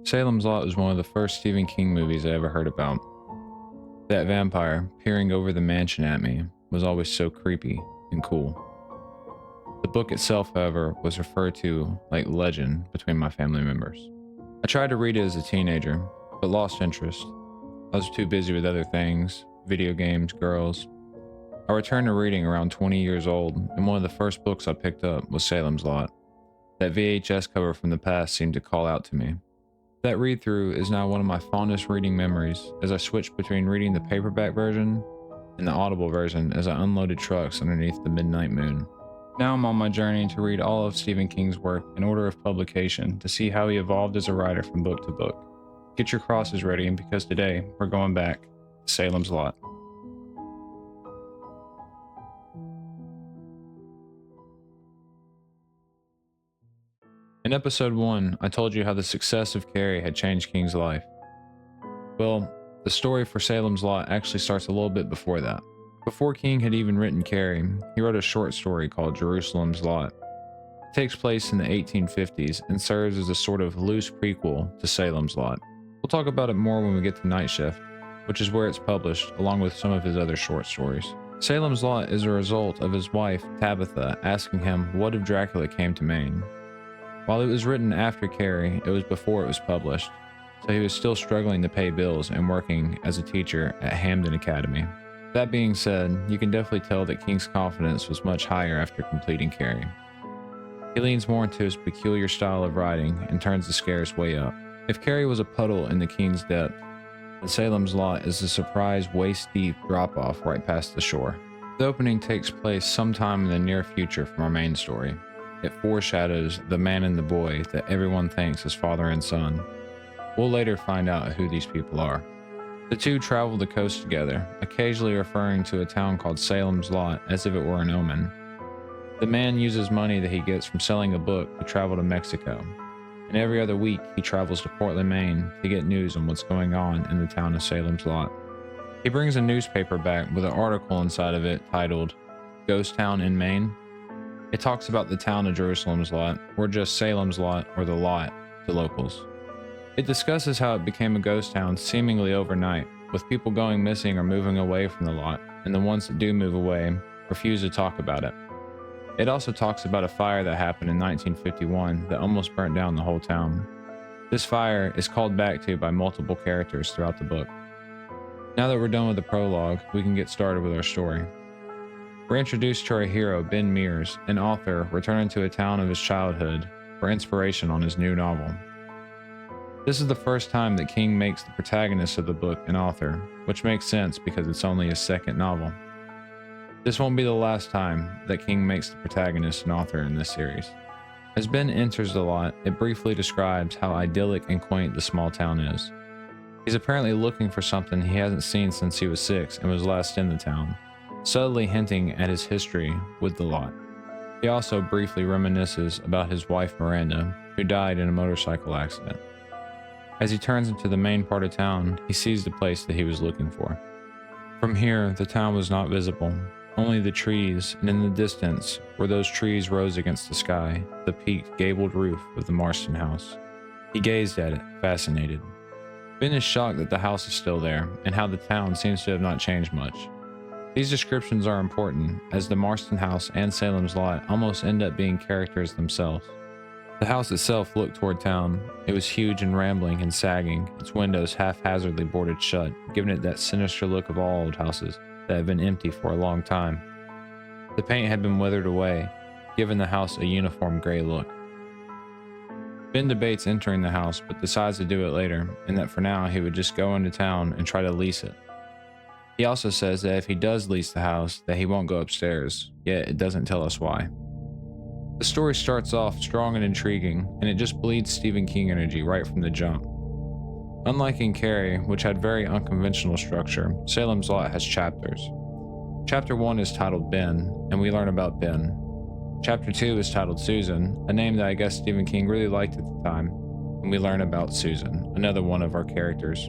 Salem's Lot was one of the first Stephen King movies I ever heard about. That vampire peering over the mansion at me was always so creepy and cool. The book itself, however, was referred to like legend between my family members. I tried to read it as a teenager, but lost interest. I was too busy with other things, video games, girls. I returned to reading around 20 years old, and one of the first books I picked up was Salem's Lot. That VHS cover from the past seemed to call out to me. That read-through is now one of my fondest reading memories as I switched between reading the paperback version and the Audible version as I unloaded trucks underneath the midnight moon. Now I'm on my journey to read all of Stephen King's work in order of publication to see how he evolved as a writer from book to book. Get your crosses ready, because today we're going back to Salem's Lot. In episode 1, I told you how the success of Carrie had changed King's life. Well, the story for Salem's Lot actually starts a little bit before that. Before King had even written Carrie, he wrote a short story called Jerusalem's Lot. It takes place in the 1850s and serves as a sort of loose prequel to Salem's Lot. We'll talk about it more when we get to Night Shift, which is where it's published, along with some of his other short stories. Salem's Lot is a result of his wife, Tabitha, asking him what if Dracula came to Maine. While it was written after Carrie, it was before it was published, so he was still struggling to pay bills and working as a teacher at Hamden Academy. That being said, you can definitely tell that King's confidence was much higher after completing Carrie. He leans more into his peculiar style of writing and turns the scares way up. If Carrie was a puddle in the King's depth, then Salem's Lot is a surprise waist-deep drop-off right past the shore. The opening takes place sometime in the near future from our main story. It foreshadows the man and the boy that everyone thinks is father and son. We'll later find out who these people are. The two travel the coast together, occasionally referring to a town called Salem's Lot as if it were an omen. The man uses money that he gets from selling a book to travel to Mexico, and every other week he travels to Portland, Maine to get news on what's going on in the town of Salem's Lot. He brings a newspaper back with an article inside of it titled Ghost Town in Maine. It talks about the town of Jerusalem's Lot, or just Salem's Lot, or the Lot, to locals. It discusses how it became a ghost town seemingly overnight, with people going missing or moving away from the lot, and the ones that do move away refuse to talk about it. It also talks about a fire that happened in 1951 that almost burnt down the whole town. This fire is called back to by multiple characters throughout the book. Now that we're done with the prologue, we can get started with our story. We're introduced to our hero, Ben Mears, an author returning to a town of his childhood for inspiration on his new novel. This is the first time that King makes the protagonist of the book an author, which makes sense because it's only his second novel. This won't be the last time that King makes the protagonist an author in this series. As Ben enters the lot, it briefly describes how idyllic and quaint the small town is. He's apparently looking for something he hasn't seen since he was 6 and was last in the town, subtly hinting at his history with the lot. He also briefly reminisces about his wife Miranda, who died in a motorcycle accident. As he turns into the main part of town, he sees the place that he was looking for. From here, the town was not visible, only the trees, and in the distance, where those trees rose against the sky, the peaked, gabled roof of the Marston house. He gazed at it, fascinated. Ben is shocked that the house is still there, and how the town seems to have not changed much. These descriptions are important, as the Marston house and Salem's Lot almost end up being characters themselves. The house itself looked toward town. It was huge and rambling and sagging, its windows haphazardly boarded shut, giving it that sinister look of all old houses that have been empty for a long time. The paint had been weathered away, giving the house a uniform gray look. Ben debates entering the house, but decides to do it later, and that for now he would just go into town and try to lease it. He also says that if he does lease the house, that he won't go upstairs, yet it doesn't tell us why. The story starts off strong and intriguing, and it just bleeds Stephen King energy right from the jump. Unlike in Carrie, which had very unconventional structure, Salem's Lot has chapters. Chapter 1 is titled Ben, and we learn about Ben. Chapter 2 is titled Susan, a name that I guess Stephen King really liked at the time, and we learn about Susan, another one of our characters.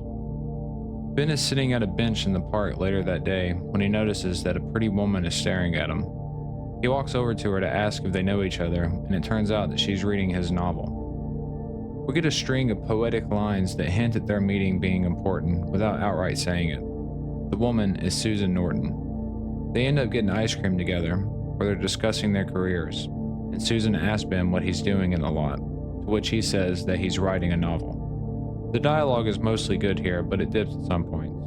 Ben is sitting at a bench in the park later that day when he notices that a pretty woman is staring at him. He walks over to her to ask if they know each other, and it turns out that she's reading his novel. We get a string of poetic lines that hint at their meeting being important without outright saying it. The woman is Susan Norton. They end up getting ice cream together, where they're discussing their careers, and Susan asks Ben what he's doing in the lot, to which he says that he's writing a novel. The dialogue is mostly good here, but it dips at some points.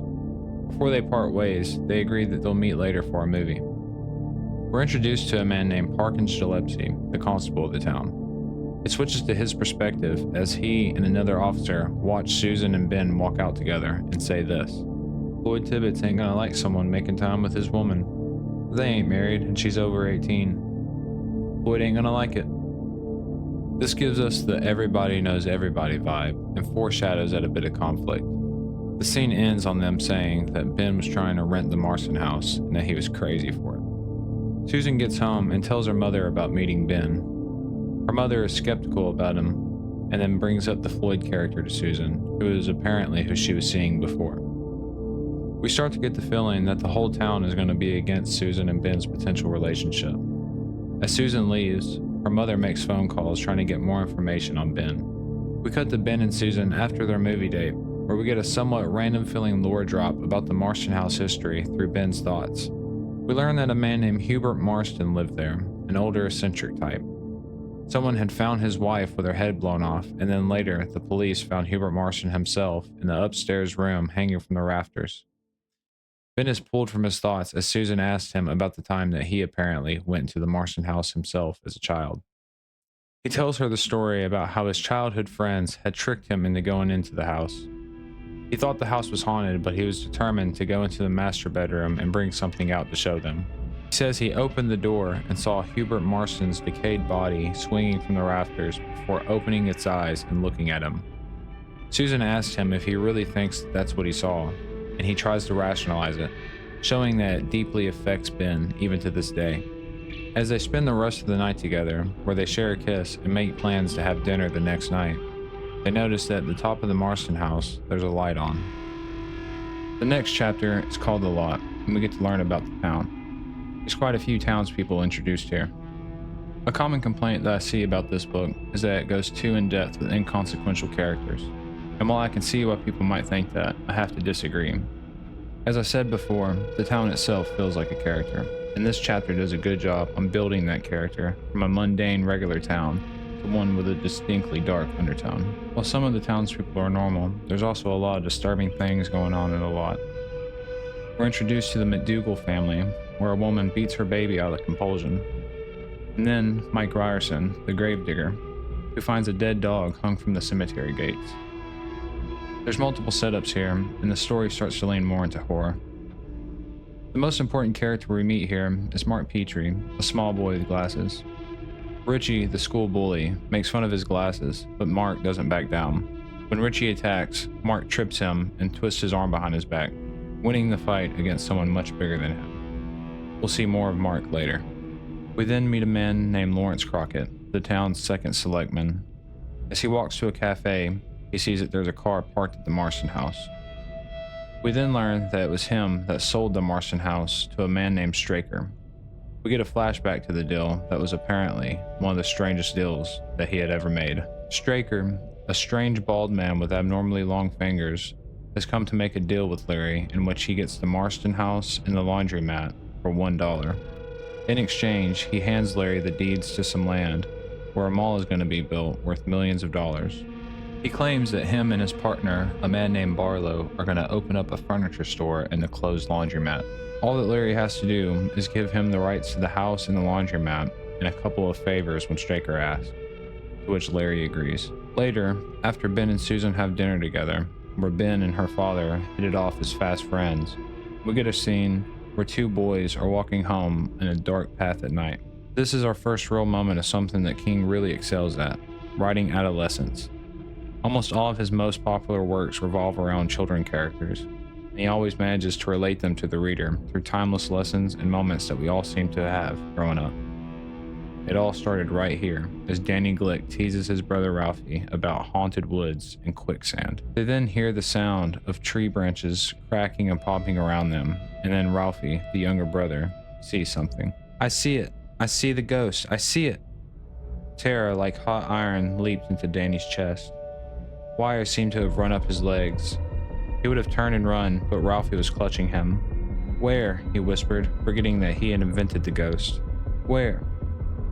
Before they part ways, they agree that they'll meet later for a movie. We're introduced to a man named Parkins Gillespie, the constable of the town. It switches to his perspective as he and another officer watch Susan and Ben walk out together and say this: "Floyd Tibbetts ain't gonna like someone making time with his woman. They ain't married and she's over 18. Floyd ain't gonna like it." This gives us the everybody knows everybody vibe and foreshadows at a bit of conflict. The scene ends on them saying that Ben was trying to rent the Marston house and that he was crazy for it. Susan gets home and tells her mother about meeting Ben. Her mother is skeptical about him and then brings up the Floyd character to Susan, who is apparently who she was seeing before. We start to get the feeling that the whole town is going to be against Susan and Ben's potential relationship. As Susan leaves, her mother makes phone calls trying to get more information on Ben. We cut to Ben and Susan after their movie date, where we get a somewhat random feeling lore drop about the Marston house history through Ben's thoughts. We learn that a man named Hubert Marston lived there, an older eccentric type. Someone had found his wife with her head blown off, and then later the police found Hubert Marston himself in the upstairs room hanging from the rafters. Ben is pulled from his thoughts as Susan asked him about the time that he apparently went to the Marston house himself as a child. He tells her the story about how his childhood friends had tricked him into going into the house. He thought the house was haunted, but he was determined to go into the master bedroom and bring something out to show them. He says he opened the door and saw Hubert Marston's decayed body swinging from the rafters before opening its eyes and looking at him. Susan asked him if he really thinks that's what he saw, and he tries to rationalize it, showing that it deeply affects Ben even to this day. As they spend the rest of the night together, where they share a kiss and make plans to have dinner the next night, they notice that at the top of the Marston house, there's a light on. The next chapter is called The Lot, and we get to learn about the town. There's quite a few townspeople introduced here. A common complaint that I see about this book is that it goes too in-depth with inconsequential characters, and while I can see why people might think that, I have to disagree. As I said before, the town itself feels like a character, and this chapter does a good job on building that character from a mundane, regular town to one with a distinctly dark undertone. While some of the townspeople are normal, there's also a lot of disturbing things going on in the lot. We're introduced to the McDougal family, where a woman beats her baby out of compulsion. And then Mike Ryerson, the gravedigger, who finds a dead dog hung from the cemetery gates. There's multiple setups here, and the story starts to lean more into horror. The most important character we meet here is Mark Petrie, a small boy with glasses. Richie, the school bully, makes fun of his glasses, but Mark doesn't back down. When Richie attacks, Mark trips him and twists his arm behind his back, winning the fight against someone much bigger than him. We'll see more of Mark later. We then meet a man named Lawrence Crockett, the town's second selectman. As he walks to a cafe, he sees that there's a car parked at the Marston house. We then learn that it was him that sold the Marston house to a man named Straker. We get a flashback to the deal that was apparently one of the strangest deals that he had ever made. Straker, a strange bald man with abnormally long fingers, has come to make a deal with Larry in which he gets the Marston house and the laundromat for $1. In exchange, he hands Larry the deeds to some land where a mall is going to be built worth millions of dollars. He claims that him and his partner, a man named Barlow, are going to open up a furniture store and the closed laundromat. All that Larry has to do is give him the rights to the house and the laundromat and a couple of favors when Straker asks, to which Larry agrees. Later, after Ben and Susan have dinner together, where Ben and her father hit it off as fast friends, we get a scene where two boys are walking home in a dark path at night. This is our first real moment of something that King really excels at, writing adolescence. Almost all of his most popular works revolve around children characters, and he always manages to relate them to the reader through timeless lessons and moments that we all seem to have growing up. It all started right here, as Danny Glick teases his brother Ralphie about haunted woods and quicksand. They then hear the sound of tree branches cracking and popping around them, and then Ralphie, the younger brother, sees something. "I see it! I see the ghost! I see it!" Terror, like hot iron, leaped into Danny's chest. Wires seemed to have run up his legs. He would have turned and run, but Ralphie was clutching him. "Where?" he whispered, forgetting that he had invented the ghost. "Where?"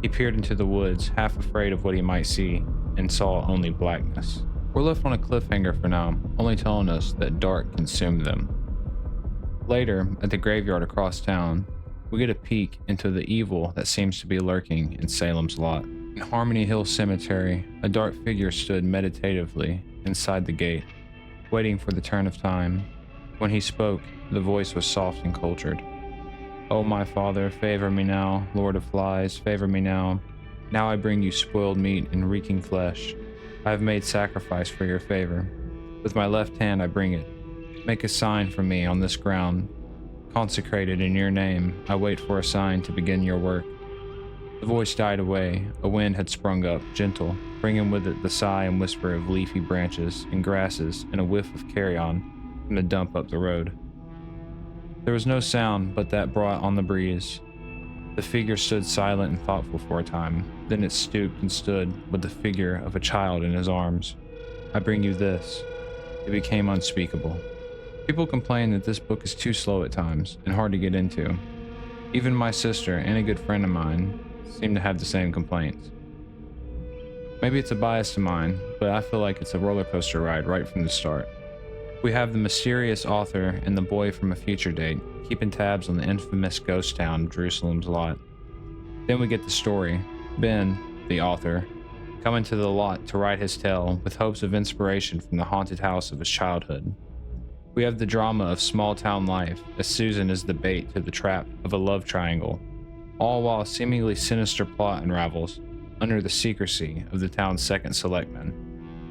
He peered into the woods, half afraid of what he might see, and saw only blackness. We're left on a cliffhanger for now, only telling us that dark consumed them. Later, at the graveyard across town, we get a peek into the evil that seems to be lurking in Salem's Lot. In Harmony Hill Cemetery, a dark figure stood meditatively inside the gate, waiting for the turn of time. When he spoke, the voice was soft and cultured. "Oh, my father, favor me now, Lord of Flies, favor me now. Now I bring you spoiled meat and reeking flesh. I have made sacrifice for your favor. With my left hand I bring it. Make a sign for me on this ground. Consecrated in your name, I wait for a sign to begin your work." The voice died away. A wind had sprung up, gentle, bringing with it the sigh and whisper of leafy branches and grasses and a whiff of carrion from the dump up the road. There was no sound but that brought on the breeze. The figure stood silent and thoughtful for a time. Then it stooped and stood with the figure of a child in his arms. "I bring you this." It became unspeakable. People complain that this book is too slow at times and hard to get into. Even my sister and a good friend of mine seem to have the same complaints. Maybe it's a bias of mine, but I feel like it's a roller coaster ride right from the start. We have the mysterious author and the boy from a future date keeping tabs on the infamous ghost town of Jerusalem's Lot. Then we get the story. Ben, the author, coming to the lot to write his tale with hopes of inspiration from the haunted house of his childhood. We have the drama of small town life as Susan is the bait to the trap of a love triangle, all while a seemingly sinister plot unravels under the secrecy of the town's second selectman.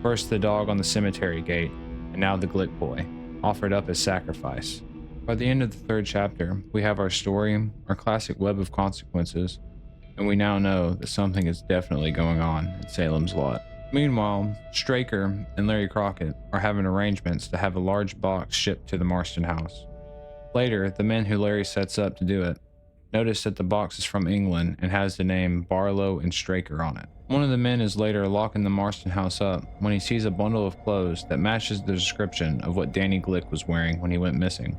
First the dog on the cemetery gate, and now the Glick boy, offered up as sacrifice. By the end of the third chapter, we have our story, our classic web of consequences, and we now know that something is definitely going on at Salem's Lot. Meanwhile, Straker and Larry Crockett are having arrangements to have a large box shipped to the Marston house. Later, the men who Larry sets up to do it notice that the box is from England and has the name Barlow and Straker on it. One of the men is later locking the Marston house up when he sees a bundle of clothes that matches the description of what Danny Glick was wearing when he went missing.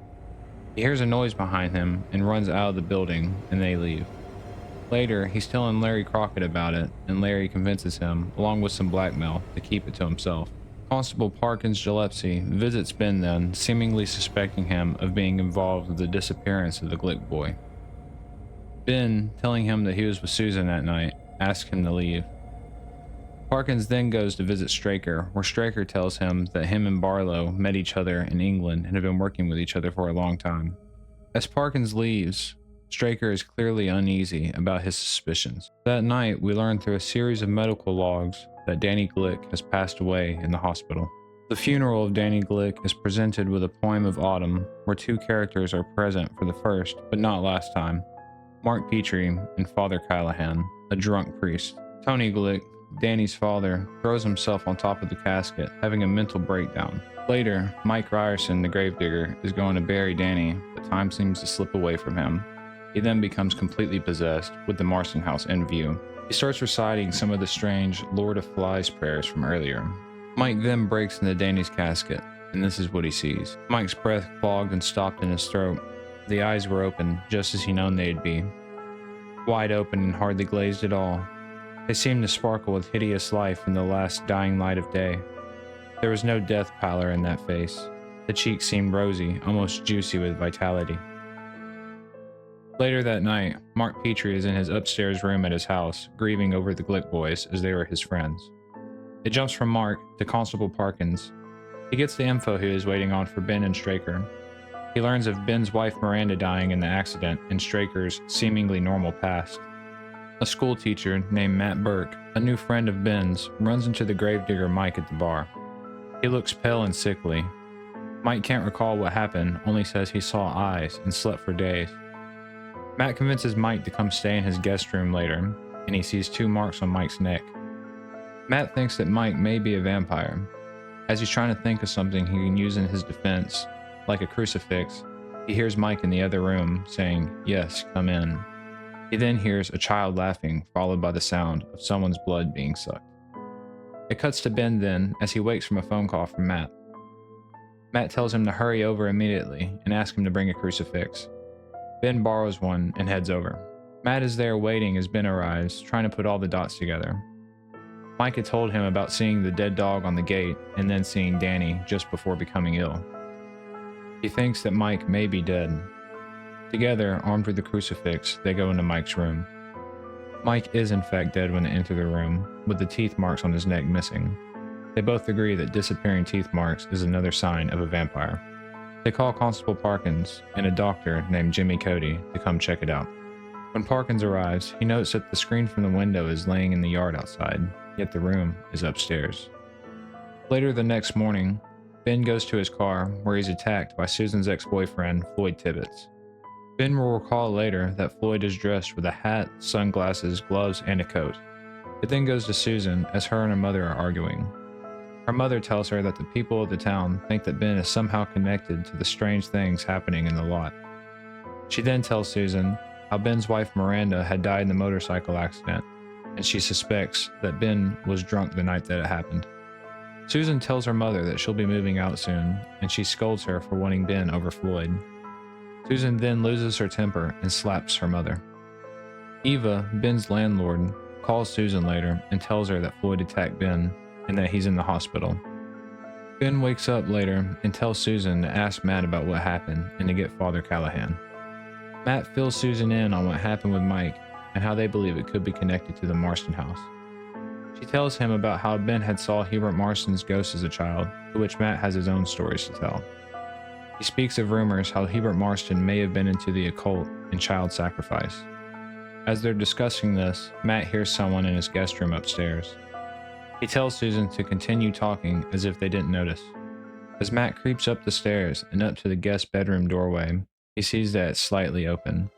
He hears a noise behind him and runs out of the building, and they leave. Later, he's telling Larry Crockett about it, and Larry convinces him, along with some blackmail, to keep it to himself. Constable Parkins Gillespie visits Ben then, seemingly suspecting him of being involved with the disappearance of the Glick boy. Ben, telling him that he was with Susan that night, asks him to leave. Parkins then goes to visit Straker, where Straker tells him that him and Barlow met each other in England and have been working with each other for a long time. As Parkins leaves, Straker is clearly uneasy about his suspicions. That night, we learn through a series of medical logs that Danny Glick has passed away in the hospital. The funeral of Danny Glick is presented with a poem of autumn, where two characters are present for the first, but not last time. Mark Petrie and Father Callahan, a drunk priest. Tony Glick, Danny's father, throws himself on top of the casket, having a mental breakdown. Later, Mike Ryerson, the gravedigger, is going to bury Danny, but time seems to slip away from him. He then becomes completely possessed, with the Marston house in view. He starts reciting some of the strange Lord of Flies prayers from earlier. Mike then breaks into Danny's casket, and this is what he sees. Mike's breath clogged and stopped in his throat. The eyes were open, just as he known they'd be. Wide open and hardly glazed at all. They seemed to sparkle with hideous life in the last dying light of day. There was no death pallor in that face. The cheeks seemed rosy, almost juicy with vitality. Later that night, Mark Petrie is in his upstairs room at his house, grieving over the Glick boys as they were his friends. It jumps from Mark to Constable Parkins. He gets the info he is waiting on for Ben and Straker. He learns of Ben's wife Miranda dying in the accident and Straker's seemingly normal past. A school teacher named Matt Burke, a new friend of Ben's, runs into the gravedigger Mike at the bar. He looks pale and sickly. Mike can't recall what happened, only says he saw eyes and slept for days. Matt convinces Mike to come stay in his guest room later, and he sees 2 marks on Mike's neck. Matt thinks that Mike may be a vampire. As he's trying to think of something he can use in his defense, like a crucifix, he hears Mike in the other room saying, "Yes, come in." He then hears a child laughing, followed by the sound of someone's blood being sucked. It cuts to Ben then as he wakes from a phone call from Matt. Matt tells him to hurry over immediately and asks him to bring a crucifix. Ben borrows one and heads over. Matt is there waiting as Ben arrives, trying to put all the dots together. Mike had told him about seeing the dead dog on the gate and then seeing Danny just before becoming ill. He thinks that Mike may be dead. Together, armed with the crucifix, they go into Mike's room. Mike is in fact dead when they enter the room, with the teeth marks on his neck missing. They both agree that disappearing teeth marks is another sign of a vampire. They call Constable Parkins and a doctor named Jimmy Cody to come check it out. When Parkins arrives, he notes that the screen from the window is laying in the yard outside, yet the room is upstairs. Later the next morning, Ben goes to his car where he's attacked by Susan's ex-boyfriend, Floyd Tibbetts. Ben will recall later that Floyd is dressed with a hat, sunglasses, gloves, and a coat. It then goes to Susan as her and her mother are arguing. Her mother tells her that the people of the town think that Ben is somehow connected to the strange things happening in the lot. She then tells Susan how Ben's wife Miranda had died in the motorcycle accident, and she suspects that Ben was drunk the night that it happened. Susan tells her mother that she'll be moving out soon, and she scolds her for wanting Ben over Floyd. Susan then loses her temper and slaps her mother. Eva, Ben's landlord, calls Susan later and tells her that Floyd attacked Ben and that he's in the hospital. Ben wakes up later and tells Susan to ask Matt about what happened and to get Father Callahan. Matt fills Susan in on what happened with Mike and how they believe it could be connected to the Marston house. She tells him about how Ben had saw Hubert Marston's ghost as a child, to which Matt has his own stories to tell. He speaks of rumors how Hubert Marston may have been into the occult and child sacrifice. As they're discussing this, Matt hears someone in his guest room upstairs. He tells Susan to continue talking as if they didn't notice. As Matt creeps up the stairs and up to the guest bedroom doorway, he sees that it's slightly open.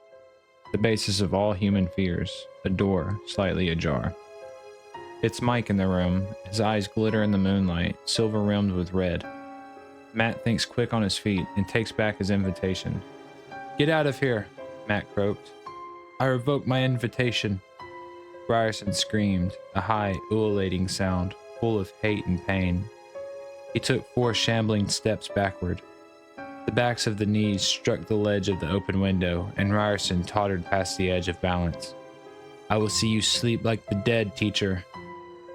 The basis of all human fears, a door slightly ajar. It's Mike in the room. His eyes glitter in the moonlight, silver rimmed with red. Matt thinks quick on his feet and takes back his invitation. "Get out of here," Matt croaked. "I revoke my invitation." Ryerson screamed, a high, ululating sound, full of hate and pain. He took 4 shambling steps backward. The backs of the knees struck the ledge of the open window, and Ryerson tottered past the edge of balance. "I will see you sleep like the dead, teacher."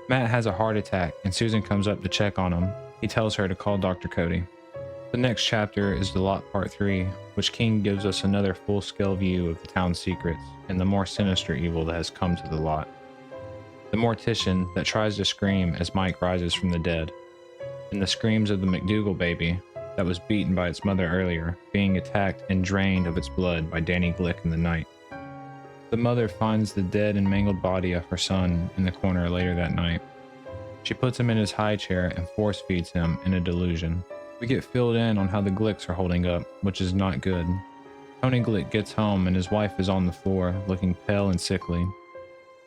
Matt has a heart attack, and Susan comes up to check on him. He tells her to call Dr. Cody. The next chapter is The Lot Part 3, which King gives us another full-scale view of the town's secrets and the more sinister evil that has come to the lot. The mortician that tries to scream as Mike rises from the dead, and the screams of the McDougal baby that was beaten by its mother earlier, being attacked and drained of its blood by Danny Glick in the night. The mother finds the dead and mangled body of her son in the corner later that night. She puts him in his high chair and force feeds him in a delusion. We get filled in on how the Glicks are holding up, which is not good. Tony Glick gets home and his wife is on the floor, looking pale and sickly.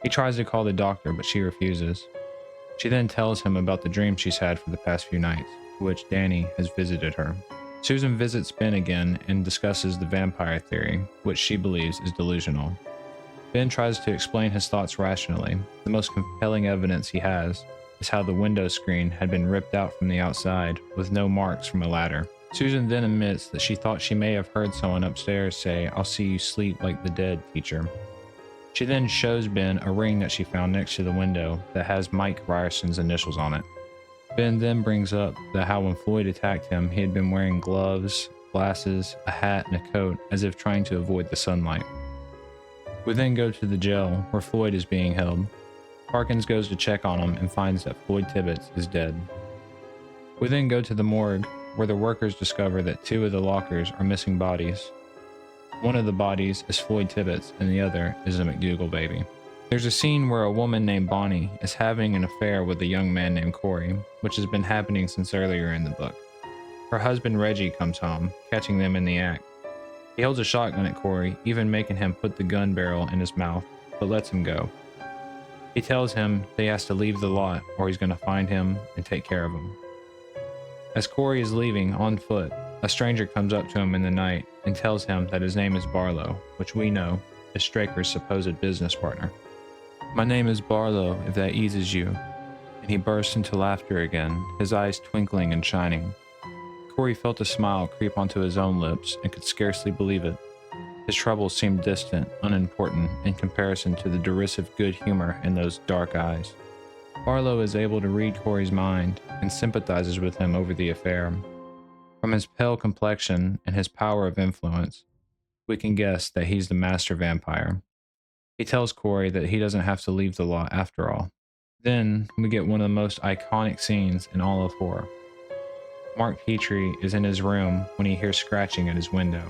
He tries to call the doctor, but she refuses. She then tells him about the dream she's had for the past few nights, to which Danny has visited her. Susan visits Ben again and discusses the vampire theory, which she believes is delusional. Ben tries to explain his thoughts rationally. The most compelling evidence he has is how the window screen had been ripped out from the outside with no marks from a ladder. Susan then admits that she thought she may have heard someone upstairs say, "I'll see you sleep like the dead, teacher." She then shows Ben a ring that she found next to the window that has Mike Ryerson's initials on it. Ben then brings up that how when Floyd attacked him, he had been wearing gloves, glasses, a hat, and a coat as if trying to avoid the sunlight. We then go to the jail where Floyd is being held. Parkins goes to check on him and finds that Floyd Tibbetts is dead. We then go to the morgue where the workers discover that 2 of the lockers are missing bodies. One of the bodies is Floyd Tibbetts and the other is a McDougal baby. There's a scene where a woman named Bonnie is having an affair with a young man named Corey, which has been happening since earlier in the book. Her husband Reggie comes home, catching them in the act. He holds a shotgun at Corey, even making him put the gun barrel in his mouth, but lets him go. He tells him that he has to leave the lot or he's going to find him and take care of him. As Corey is leaving on foot, a stranger comes up to him in the night and tells him that his name is Barlow, which we know is Straker's supposed business partner. "My name is Barlow, if that eases you," and and he burst into laughter again, his eyes twinkling and shining. Corey felt a smile creep onto his own lips and could scarcely believe it. His troubles seemed distant, unimportant, in comparison to the derisive good humor in those dark eyes. Barlow is able to read Corey's mind and sympathizes with him over the affair. From his pale complexion and his power of influence, we can guess that he's the master vampire. He tells Corey that he doesn't have to leave the law after all. Then we get one of the most iconic scenes in all of horror. Mark Petrie is in his room when he hears scratching at his window.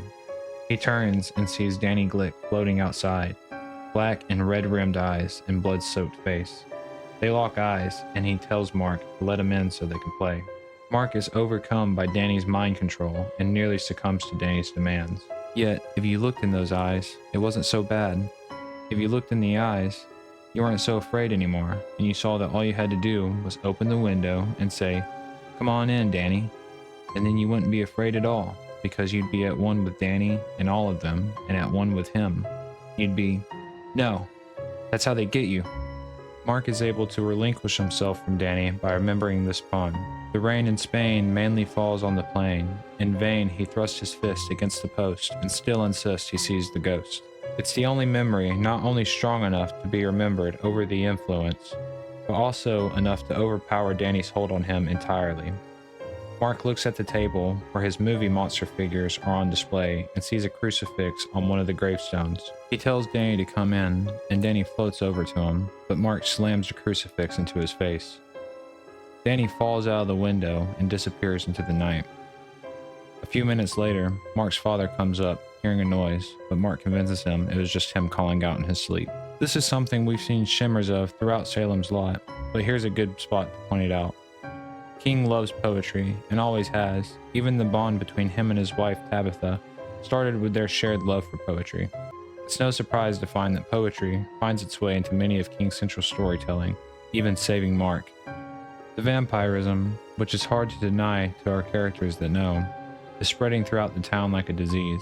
He turns and sees Danny Glick floating outside, black and red-rimmed eyes and blood-soaked face. They lock eyes, and he tells Mark to let him in so they can play. Mark is overcome by Danny's mind control and nearly succumbs to Danny's demands. Yet, if you looked in those eyes, it wasn't so bad. If you looked in the eyes, you weren't so afraid anymore, and you saw that all you had to do was open the window and say, "Come on in, Danny," and then you wouldn't be afraid at all, because you'd be at one with Danny and all of them, and at one with him. You'd be, "No, that's how they get you." Mark is able to relinquish himself from Danny by remembering this poem. The rain in Spain mainly falls on the plain. In vain he thrusts his fist against the post and still insists he sees the ghost. It's the only memory not only strong enough to be remembered over the influence, but also enough to overpower Danny's hold on him entirely. Mark looks at the table where his movie monster figures are on display and sees a crucifix on one of the gravestones. He tells Danny to come in, and Danny floats over to him, but Mark slams the crucifix into his face. Danny falls out of the window and disappears into the night. A few minutes later, Mark's father comes up, hearing a noise, but Mark convinces him it was just him calling out in his sleep. This is something we've seen shimmers of throughout Salem's Lot, but here's a good spot to point it out. King loves poetry, and always has. Even the bond between him and his wife, Tabitha, started with their shared love for poetry. It's no surprise to find that poetry finds its way into many of King's central storytelling, even saving Mark. The vampirism, which is hard to deny to our characters that know, is spreading throughout the town like a disease.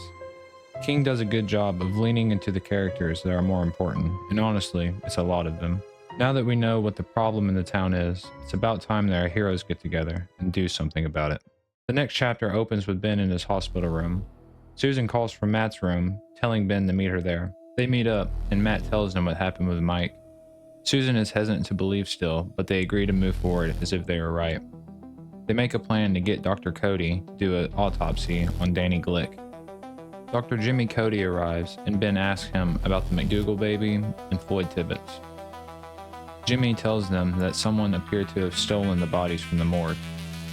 King does a good job of leaning into the characters that are more important, and honestly, it's a lot of them. Now that we know what the problem in the town is, it's about time that our heroes get together and do something about it. The next chapter opens with Ben in his hospital room. Susan calls from Matt's room, telling Ben to meet her there. They meet up, and Matt tells him what happened with Mike. Susan is hesitant to believe still, but they agree to move forward as if they were right. They make a plan to get Dr. Cody to do an autopsy on Danny Glick. Dr. Jimmy Cody arrives, and Ben asks him about the McDougal baby and Floyd Tibbetts. Jimmy tells them that someone appeared to have stolen the bodies from the morgue.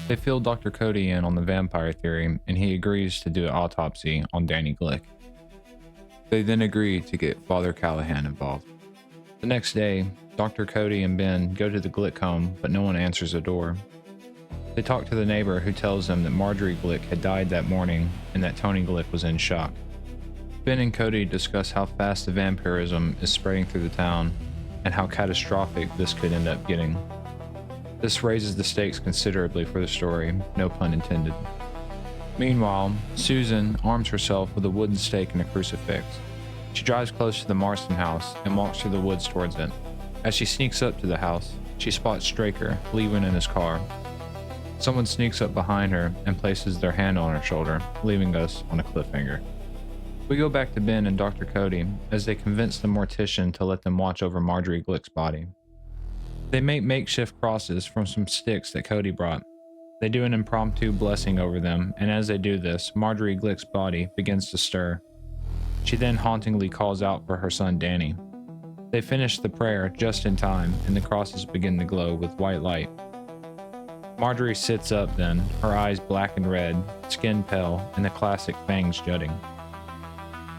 They fill Dr. Cody in on the vampire theory, and he agrees to do an autopsy on Danny Glick. They then agree to get Father Callahan involved. The next day, Dr. Cody and Ben go to the Glick home, but no one answers the door. They talk to the neighbor, who tells them that Marjorie Glick had died that morning and that Tony Glick was in shock. Ben and Cody discuss how fast the vampirism is spreading through the town and how catastrophic this could end up getting. This raises the stakes considerably for the story, no pun intended. Meanwhile, Susan arms herself with a wooden stake and a crucifix. She drives close to the Marston house and walks through the woods towards it. As she sneaks up to the house, she spots Straker leaving in his car. Someone sneaks up behind her and places their hand on her shoulder, leaving us on a cliffhanger. We go back to Ben and Dr. Cody as they convince the mortician to let them watch over Marjorie Glick's body. They make makeshift crosses from some sticks that Cody brought. They do an impromptu blessing over them, and as they do this, Marjorie Glick's body begins to stir. She then hauntingly calls out for her son Danny. They finish the prayer just in time, and the crosses begin to glow with white light. Marjorie sits up then, her eyes black and red, skin pale, and the classic fangs jutting.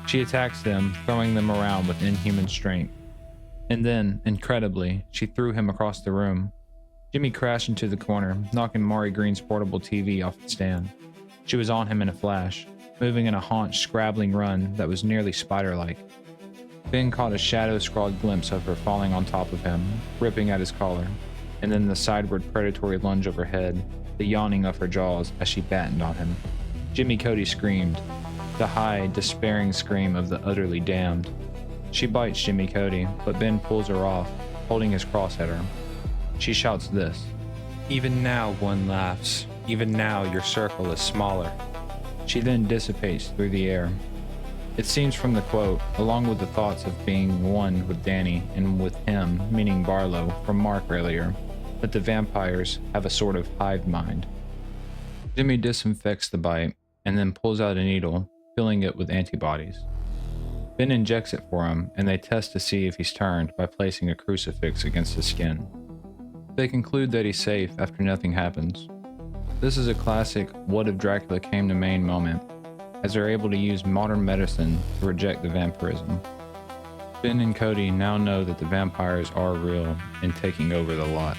She attacks them, throwing them around with inhuman strength. And then, incredibly, she threw him across the room. Jimmy crashed into the corner, knocking Maury Green's portable TV off its stand. She was on him in a flash, moving in a haunch, scrabbling run that was nearly spider-like. Ben caught a shadow-scrawled glimpse of her falling on top of him, ripping at his collar, and then the sideward predatory lunge of her head, the yawning of her jaws as she battened on him. Jimmy Cody screamed, the high, despairing scream of the utterly damned. She bites Jimmy Cody, but Ben pulls her off, holding his cross at her. She shouts this: "Even now one laughs. Even now your circle is smaller." She then dissipates through the air. It seems from the quote, along with the thoughts of being one with Danny and with him, meaning Barlow, from Mark earlier, that the vampires have a sort of hive mind. Jimmy disinfects the bite and then pulls out a needle, filling it with antibodies. Ben injects it for him, and they test to see if he's turned by placing a crucifix against his skin. They conclude that he's safe after nothing happens. This is a classic what if Dracula came to Maine moment, as they're able to use modern medicine to reject the vampirism. Ben and Cody now know that the vampires are real and taking over the lot.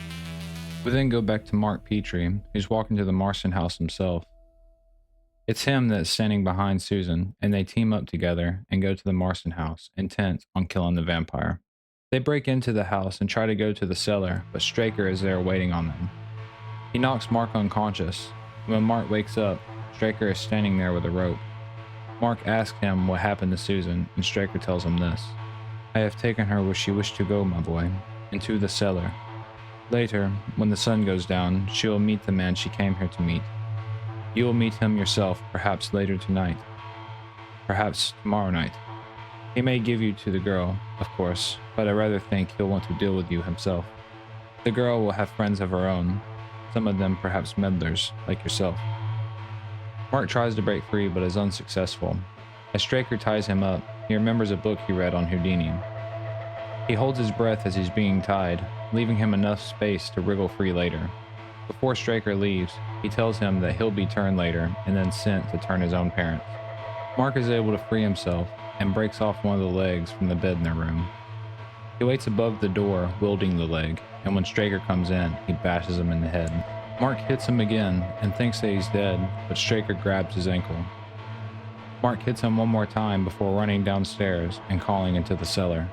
We then go back to Mark Petrie, who's walking to the Marston house himself. It's him that's standing behind Susan, and they team up together and go to the Marston house, intent on killing the vampire. They break into the house and try to go to the cellar, but Straker is there waiting on them. He knocks Mark unconscious. When Mark wakes up, Straker is standing there with a rope. Mark asks him what happened to Susan, and Straker tells him this: "I have taken her where she wished to go, my boy, into the cellar. Later, when the sun goes down, she will meet the man she came here to meet. You will meet him yourself, perhaps later tonight, perhaps tomorrow night. He may give you to the girl, of course, but I rather think he'll want to deal with you himself. The girl will have friends of her own, some of them perhaps meddlers, like yourself." Mark tries to break free but is unsuccessful. As Straker ties him up, he remembers a book he read on Houdini. He holds his breath as he's being tied, leaving him enough space to wriggle free later. Before Straker leaves, he tells him that he'll be turned later and then sent to turn his own parents. Mark is able to free himself and breaks off one of the legs from the bed in their room. He waits above the door, wielding the leg, and when Straker comes in, he bashes him in the head. Mark hits him again and thinks that he's dead, but Straker grabs his ankle. Mark hits him one more time before running downstairs and calling into the cellar.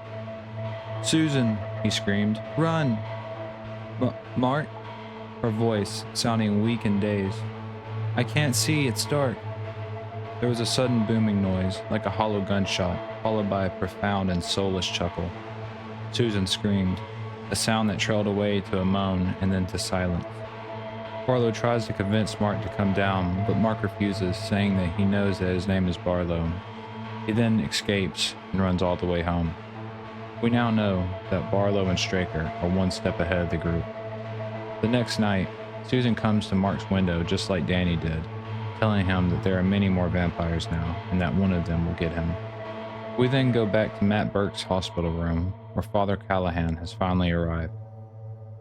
"Susan!" he screamed. "Run!" Mark?" Her voice sounding weak and dazed. "I can't see, it's dark." There was a sudden booming noise, like a hollow gunshot, followed by a profound and soulless chuckle. Susan screamed, a sound that trailed away to a moan and then to silence. Barlow tries to convince Mark to come down, but Mark refuses, saying that he knows that his name is Barlow. He then escapes and runs all the way home. We now know that Barlow and Straker are one step ahead of the group. The next night, Susan comes to Mark's window just like Danny did, telling him that there are many more vampires now and that one of them will get him. We then go back to Matt Burke's hospital room, where Father Callahan has finally arrived.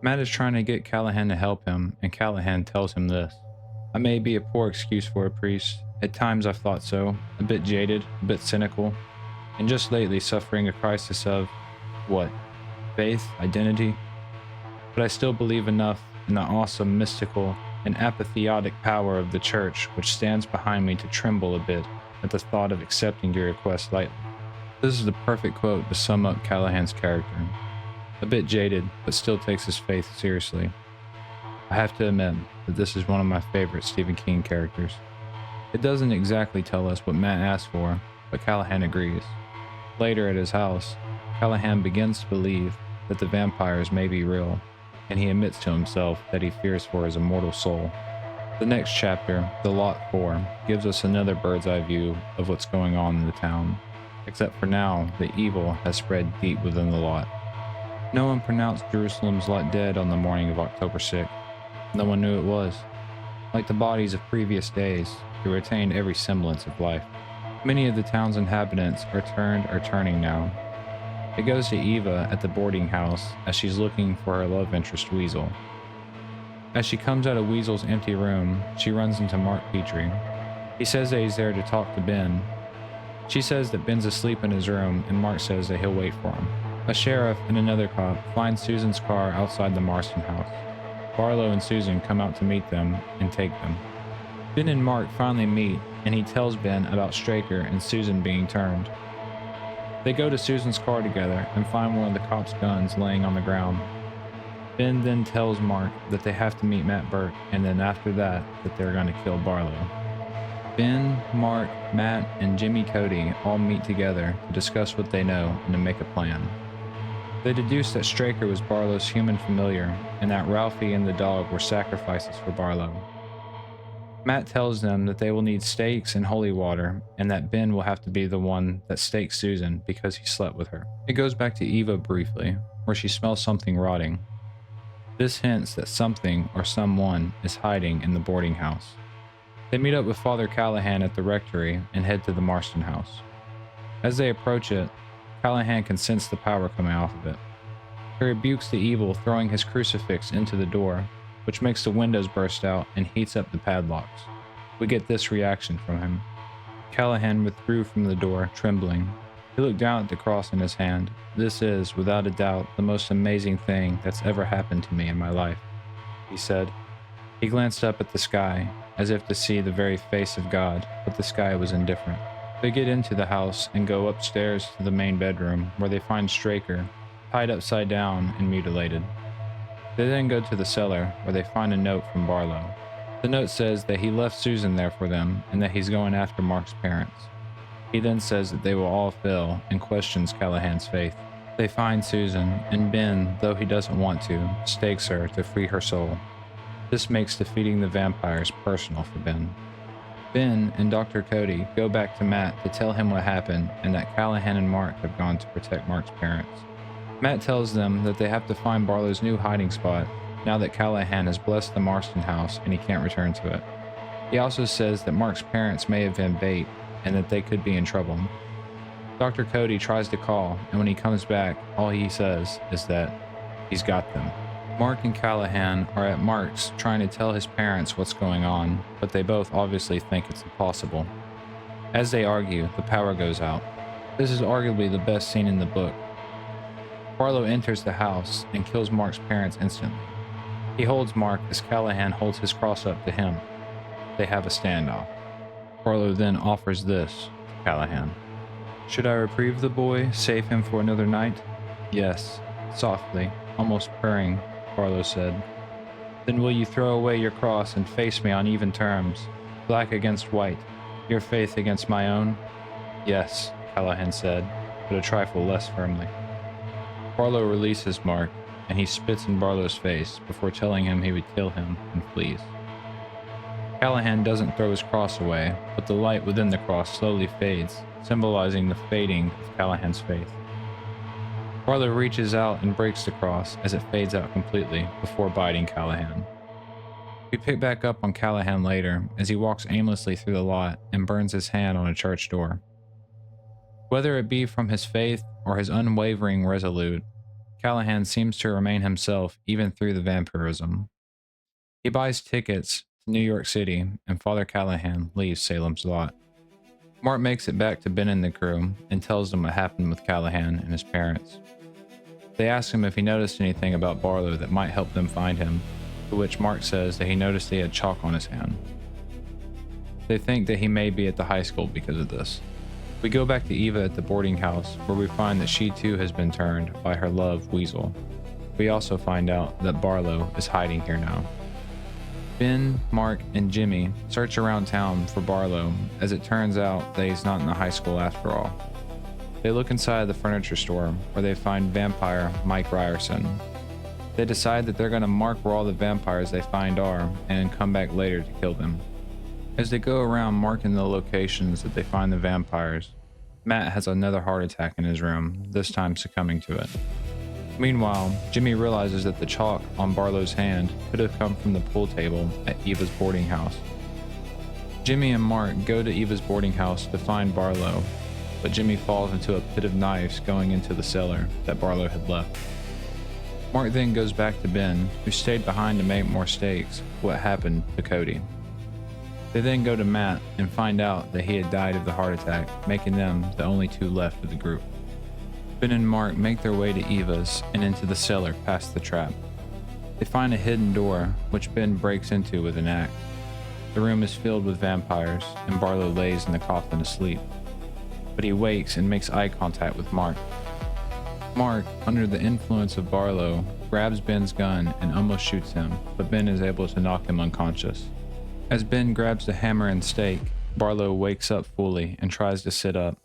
Matt is trying to get Callahan to help him, and Callahan tells him this: "I may be a poor excuse for a priest. At times I've thought so, a bit jaded, a bit cynical, and just lately suffering a crisis of, what? Faith, identity? But I still believe enough in the awesome, mystical, and apatheotic power of the church which stands behind me to tremble a bit at the thought of accepting your request lightly." This is the perfect quote to sum up Callahan's character. A bit jaded, but still takes his faith seriously. I have to admit that this is one of my favorite Stephen King characters. It doesn't exactly tell us what Matt asked for, but Callahan agrees. Later at his house, Callahan begins to believe that the vampires may be real, and he admits to himself that he fears for his immortal soul. The next chapter, The Lot 4, gives us another bird's eye view of what's going on in the town, except for now the evil has spread deep within the lot. No one pronounced Jerusalem's lot dead on the morning of October 6th. No one knew it was. Like the bodies of previous days, it retained every semblance of life. Many of the town's inhabitants are turning now. It goes to Eva at the boarding house as she's looking for her love interest Weasel. As she comes out of Weasel's empty room, she runs into Mark Petrie. He says that he's there to talk to Ben. She says that Ben's asleep in his room, and Mark says that he'll wait for him. A sheriff and another cop find Susan's car outside the Marston house. Barlow and Susan come out to meet them and take them. Ben and Mark finally meet, and he tells Ben about Straker and Susan being turned. They go to Susan's car together and find one of the cops' guns laying on the ground. Ben then tells Mark that they have to meet Matt Burke, and then after that they're going to kill Barlow. Ben, Mark, Matt, and Jimmy Cody all meet together to discuss what they know and to make a plan. They deduce that Straker was Barlow's human familiar, and that Ralphie and the dog were sacrifices for Barlow. Matt tells them that they will need steaks and holy water, and that Ben will have to be the one that stakes Susan because he slept with her. It goes back to Eva briefly, where she smells something rotting. This hints that something or someone is hiding in the boarding house. They meet up with Father Callahan at the rectory and head to the Marston house. As they approach it, Callahan can sense the power coming off of it. He rebukes the evil, throwing his crucifix into the door, which makes the windows burst out and heats up the padlocks. We get this reaction from him. Callahan withdrew from the door, trembling. He looked down at the cross in his hand. "This is, without a doubt, the most amazing thing that's ever happened to me in my life," he said. He glanced up at the sky, as if to see the very face of God, but the sky was indifferent. They get into the house and go upstairs to the main bedroom, where they find Straker, tied upside down and mutilated. They then go to the cellar, where they find a note from Barlow. The note says that he left Susan there for them and that he's going after Mark's parents. He then says that they will all fail and questions Callahan's faith. They find Susan, and Ben, though he doesn't want to, stakes her to free her soul. This makes defeating the vampires personal for Ben. Ben and Dr. Cody go back to Matt to tell him what happened and that Callahan and Mark have gone to protect Mark's parents. Matt tells them that they have to find Barlow's new hiding spot now that Callahan has blessed the Marston house and he can't return to it. He also says that Mark's parents may have been bait and that they could be in trouble. Dr. Cody tries to call, and when he comes back, all he says is that he's got them. Mark and Callahan are at Mark's trying to tell his parents what's going on, but they both obviously think it's impossible. As they argue, the power goes out. This is arguably the best scene in the book. Barlow enters the house and kills Mark's parents instantly. He holds Mark as Callahan holds his cross up to him. They have a standoff. Barlow then offers this to Callahan. "Should I reprieve the boy, save him for another night?" "Yes," softly, almost purring, Barlow said. "Then will you throw away your cross and face me on even terms, black against white, your faith against my own?" "Yes," Callahan said, but a trifle less firmly. Barlow releases Mark, and he spits in Barlow's face before telling him he would kill him and flees. Callahan doesn't throw his cross away, but the light within the cross slowly fades, symbolizing the fading of Callahan's faith. Barlow reaches out and breaks the cross as it fades out completely before biting Callahan. We pick back up on Callahan later as he walks aimlessly through the lot and burns his hand on a church door. Whether it be from his faith or his unwavering resolute, Callahan seems to remain himself even through the vampirism. He buys tickets to New York City, and Father Callahan leaves Salem's lot. Mark makes it back to Ben and the crew and tells them what happened with Callahan and his parents. They ask him if he noticed anything about Barlow that might help them find him, to which Mark says that he noticed he had chalk on his hand. They think that he may be at the high school because of this. We go back to Eva at the boarding house, where we find that she too has been turned by her love, Weasel. We also find out that Barlow is hiding here now. Ben, Mark, and Jimmy search around town for Barlow, as it turns out that he's not in the high school after all. They look inside the furniture store, where they find vampire Mike Ryerson. They decide that they're going to mark where all the vampires they find are, and then come back later to kill them. As they go around marking the locations that they find the vampires, Matt has another heart attack in his room, this time succumbing to it. Meanwhile, Jimmy realizes that the chalk on Barlow's hand could have come from the pool table at Eva's boarding house. Jimmy and Mark go to Eva's boarding house to find Barlow, but Jimmy falls into a pit of knives going into the cellar that Barlow had left. Mark then goes back to Ben, who stayed behind to make more stakes, what happened to Cody. They then go to Matt and find out that he had died of the heart attack, making them the only two left of the group. Ben and Mark make their way to Eva's and into the cellar past the trap. They find a hidden door, which Ben breaks into with an axe. The room is filled with vampires, and Barlow lays in the coffin asleep. But he wakes and makes eye contact with Mark. Mark, under the influence of Barlow, grabs Ben's gun and almost shoots him, but Ben is able to knock him unconscious. As Ben grabs the hammer and stake, Barlow wakes up fully and tries to sit up.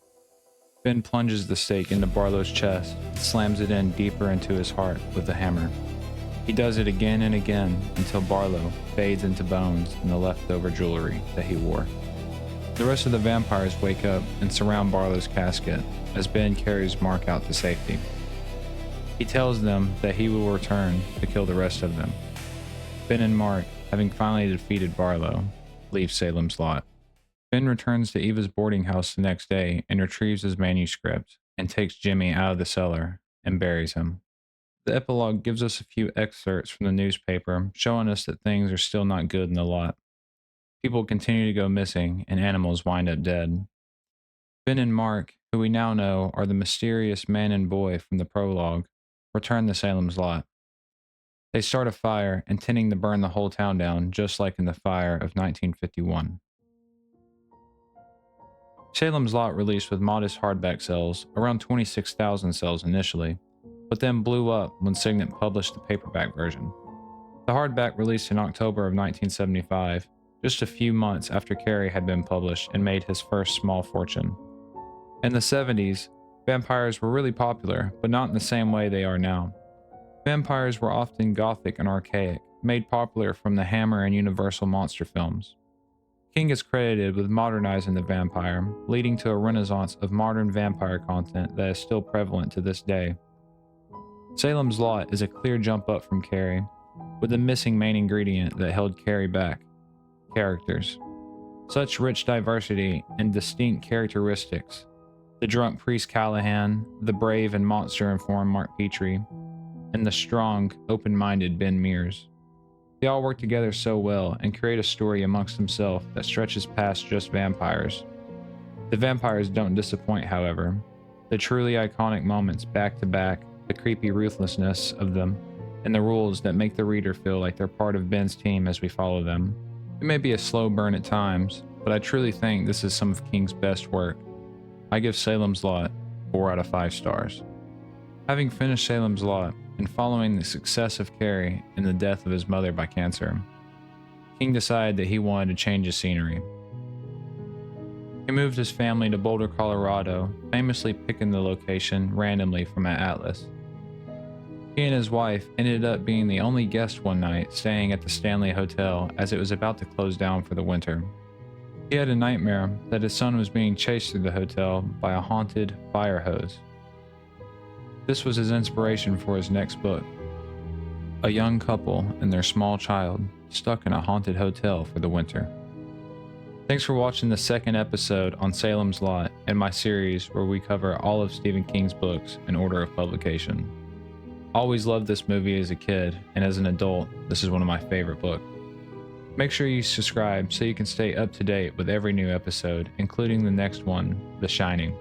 Ben plunges the stake into Barlow's chest and slams it in deeper into his heart with a hammer. He does it again and again until Barlow fades into bones and the leftover jewelry that he wore. The rest of the vampires wake up and surround Barlow's casket as Ben carries Mark out to safety. He tells them that he will return to kill the rest of them. Ben and Mark, having finally defeated Barlow, leave Salem's Lot. Ben returns to Eva's boarding house the next day and retrieves his manuscript and takes Jimmy out of the cellar and buries him. The epilogue gives us a few excerpts from the newspaper showing us that things are still not good in the lot. People continue to go missing and animals wind up dead. Ben and Mark, who we now know are the mysterious man and boy from the prologue, return to Salem's Lot. They start a fire, intending to burn the whole town down, just like in the fire of 1951. Salem's Lot released with modest hardback sales, around 26,000 sales initially, but then blew up when Signet published the paperback version. The hardback released in October of 1975, just a few months after Carrie had been published and made his first small fortune. In the 70s, vampires were really popular, but not in the same way they are now. Vampires were often gothic and archaic, made popular from the Hammer and Universal monster films. King is credited with modernizing the vampire, leading to a renaissance of modern vampire content that is still prevalent to this day. Salem's Lot is a clear jump up from Carrie, with the missing main ingredient that held Carrie back: characters. Such rich diversity and distinct characteristics. The drunk priest Callahan, the brave and monster-informed Mark Petrie, and the strong, open-minded Ben Mears. They all work together so well and create a story amongst themselves that stretches past just vampires. The vampires don't disappoint, however. The truly iconic moments back to back, the creepy ruthlessness of them, and the rules that make the reader feel like they're part of Ben's team as we follow them. It may be a slow burn at times, but I truly think this is some of King's best work. I give Salem's Lot 4 out of 5 stars. Having finished Salem's Lot, and following the success of Carrie and the death of his mother by cancer, King decided that he wanted to change his scenery. He moved his family to Boulder, Colorado, famously picking the location randomly from an atlas. He and his wife ended up being the only guest one night staying at the Stanley Hotel as it was about to close down for the winter. He had a nightmare that his son was being chased through the hotel by a haunted fire hose. This was his inspiration for his next book, a young couple and their small child stuck in a haunted hotel for the winter. Thanks for watching the second episode on Salem's Lot and my series where we cover all of Stephen King's books in order of publication. Always loved this movie as a kid, and as an adult, this is one of my favorite books. Make sure you subscribe so you can stay up to date with every new episode, including the next one, The Shining.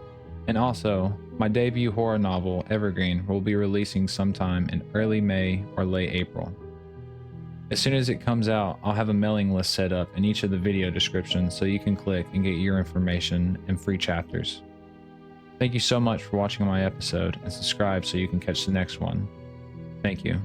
And also, my debut horror novel, Evergreen, will be releasing sometime in early May or late April. As soon as it comes out, I'll have a mailing list set up in each of the video descriptions so you can click and get your information and free chapters. Thank you so much for watching my episode, and subscribe so you can catch the next one. Thank you.